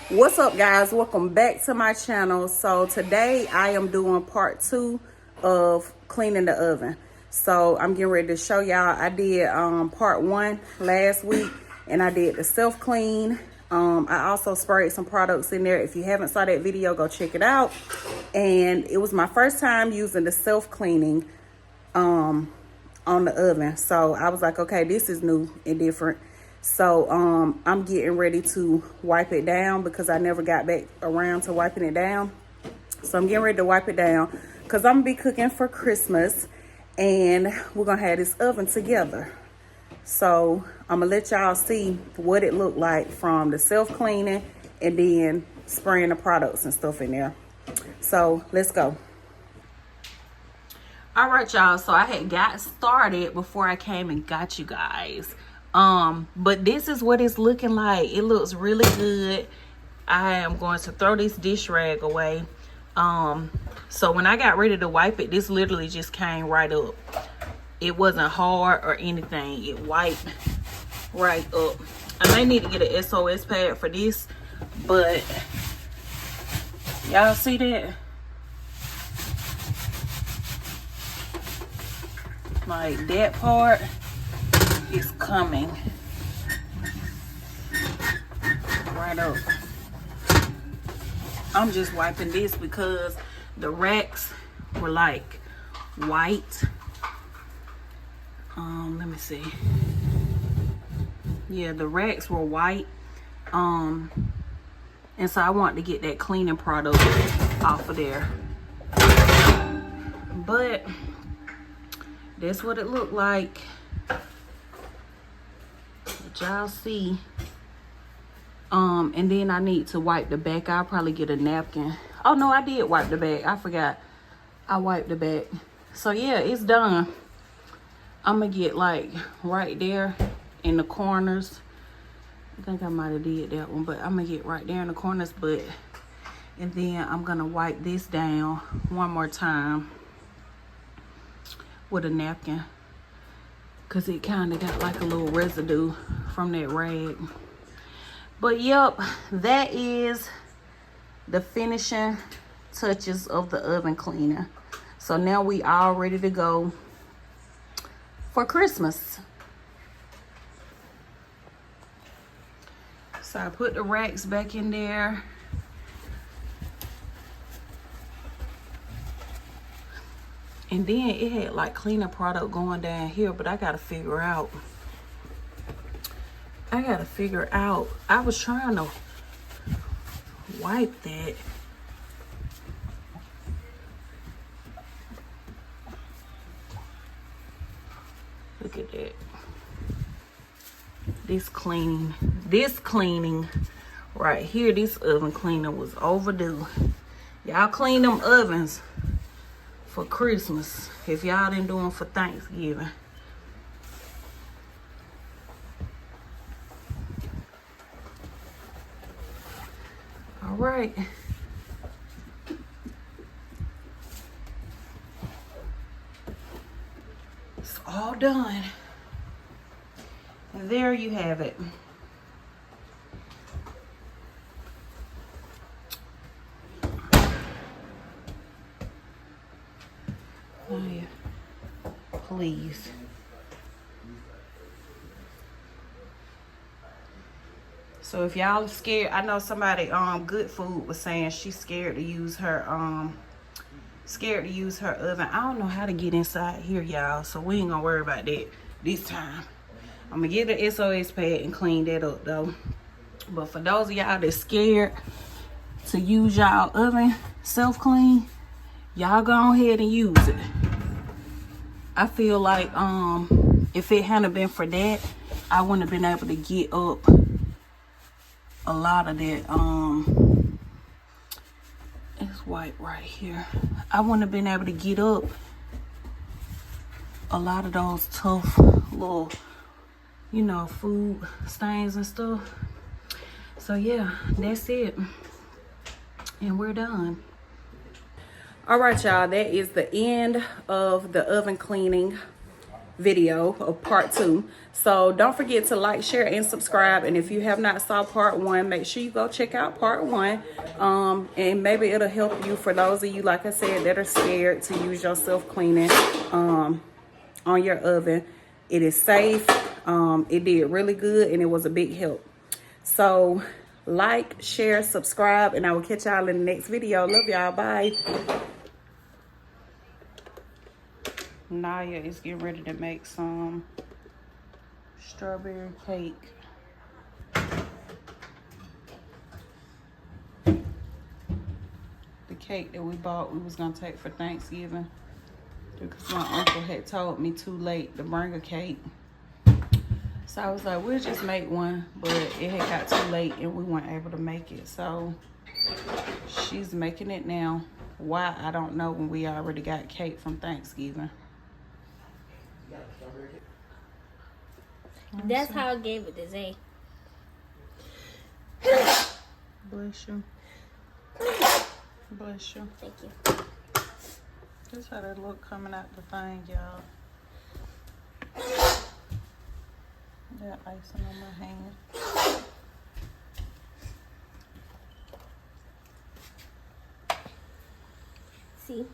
What's up, guys? Welcome back to my channel. So today I am doing part 2 of cleaning the oven. So I'm getting ready to show y'all. I did part 1 last week, and I did the self clean. I also sprayed some products in there. If you haven't saw that video, go check it out. And it was my first time using the self cleaning on the oven, so I was like, okay, this is new and different. So I'm getting ready to wipe it down because I never got back around to wiping it down. So I'm getting ready to wipe it down because I'm gonna be cooking for Christmas, and we're gonna have this oven together. So I'm gonna let y'all see what it looked like from the self cleaning and then spraying the products and stuff in there. So let's go. All right, y'all, so I had got started before I came and got you guys. But this is what it's looking like. It looks really good. I am going to throw this dish rag away. So when I got ready to wipe it, this literally just came right up. It wasn't hard or anything. It wiped right up. I may need to get an SOS pad for this, but y'all see that? Like, that part is coming right up. I'm just wiping this because the racks were like white. Let me see. Yeah, the racks were white. And so I want to get that cleaning product off of there. But that's what it looked like. Let y'all see. And then I need to wipe the back. I'll probably get a napkin. Oh no, I did wipe the back. I forgot. I wiped the back. So yeah, it's done. I'm gonna get like right there in the corners. I think I might have did that one, but I'm gonna get right there in the corners. And then I'm gonna wipe this down one more time with a napkin, because it kind of got like a little residue from that rag. But yep, that is the finishing touches of the oven cleaner. So now we all ready to go for Christmas. So I put the racks back in there. And then it had like cleaner product going down here, but I gotta figure out. I was trying to wipe that. Look at that. This cleaning right here, this oven cleaner was overdue. Y'all clean them ovens for Christmas if y'all didn't do them for Thanksgiving. All right. It's all done. And there you have it. Oh yeah. Please. So if y'all are scared, I know somebody Good Food was saying she's scared to use her oven. I don't know how to get inside here, y'all, so we ain't gonna worry about that this time. I'm gonna get the SOS pad and clean that up though. But for those of y'all that's scared to use y'all oven self-clean, y'all go ahead and use it. I feel like if it hadn't been for that, I wouldn't have been able to get up a lot of that. It's white right here. I wouldn't have been able to get up a lot of those tough little, you know, food stains and stuff. So yeah, that's it. And we're done. All right, y'all, that is the end of the oven cleaning. video of part 2. So don't forget to like, share, and subscribe. And if you have not saw part 1, make sure you go check out part 1. And maybe it'll help you, for those of you, like I said, that are scared to use your self-cleaning on your oven. It is safe. It did really good, and it was a big help. So like, share, subscribe, and I will catch y'all in the next video. Love y'all. Bye. Naya is getting ready to make some strawberry cake. The cake that we bought, we was gonna take for Thanksgiving because my uncle had told me too late to bring a cake. So I was like, we'll just make one, but it had got too late and we weren't able to make it. So she's making it now. Why, I don't know, when we already got cake from Thanksgiving. That's how I gave it to Zay. Bless you. Bless you. Thank you. This how that look coming out the thing, y'all. That icing on my hand. See?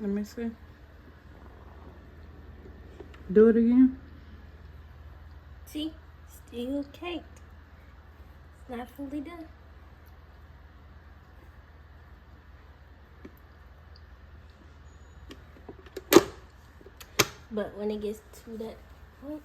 Let me see. Do it again. See? Still caked. It's not fully done. But when it gets to that point,